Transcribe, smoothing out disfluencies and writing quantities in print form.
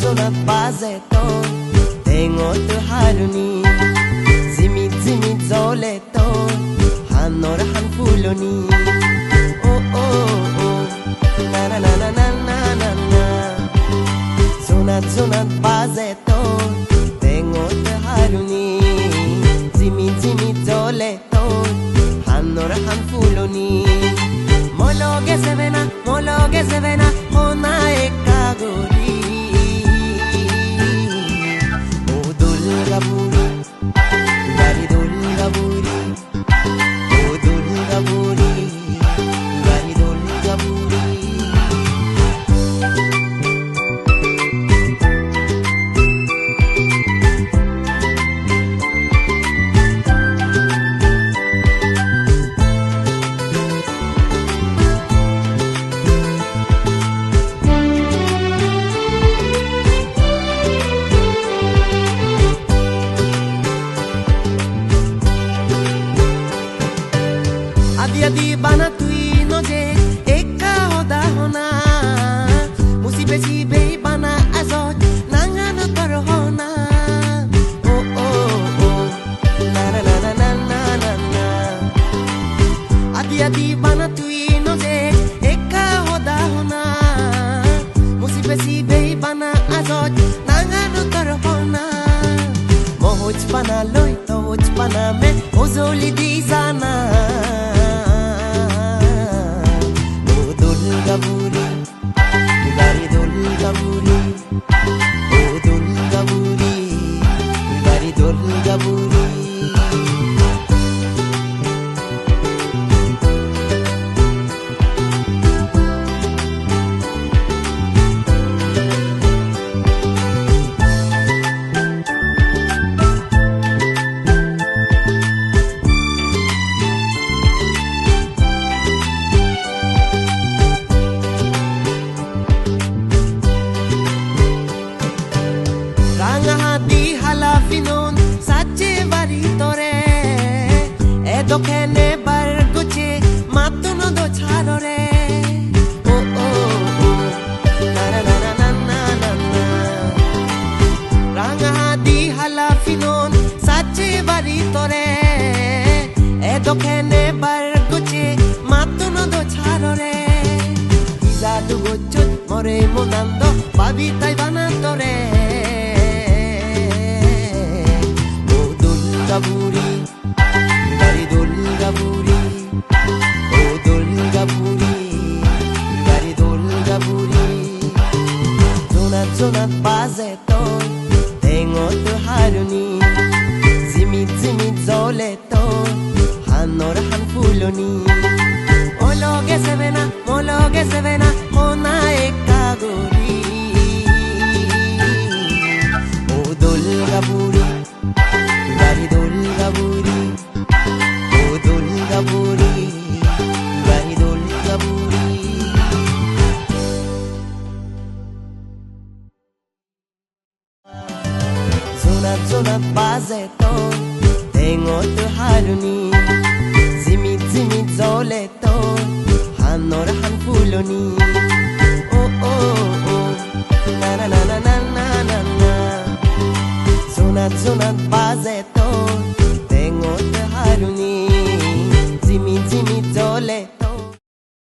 জোনাত বাজে তোৰ টেঙত হাৰুনি জিমি জিমি জ্বলে তোৰ হানৰ হান ফুলনি ও ও ও না না না না না না না জোনাত জোনাত বাজে তোৰ টেঙত হাৰুনি জিমি জিমি জ্বলে তোৰ হানৰ হান ফুলনি মলগে সেবেনা মনা একা গৰি ও দুর্গা বুড়ি গাড়ি দুর্গা বুড়ি ও দুর্গা বুড়ি গাড়ি দুর্গা বুড়ি Adi bana tui no je eka hoda hona musibe sibe bana azot nanga no karo hona oh oh oh na na na na na na na adi bana tui no je eka hoda hona musibe sibe bana azot nanga no karo hona mohoj bana loi toj bana me ozoli di sana Gaburi, Gari Dol Gaburi, O Dol Gaburi, Gari Dol Gaburi. Finon sache bari tore e dokhene bar guche matuno do chalore oh oh oh na na na na na na na ranga di hala finon sache bari tore e dokhene bar guche matuno do chalore iza du gochut more monando babi tai bana tore Gaburi, Gari Durga Buri, O Durga Buri, Gari Durga Buri. Zonat zonat baze toor, tengot haruni, zimit zimit zole toor, hanor han fuloni. Mologe sevena, mona eka gori. O Durga Buri. Gari Durga Buri, O Durga Buri, Gari Durga Buri. Zonat zonat baze toor, tengot haruni, zimit zimit জ্বলে তোর হানৰ হান ফুলনি oh oh oh na na na na na na na Zonat zonat baze toor টেঙত হাৰুনি জিমি জিমি জ্বলে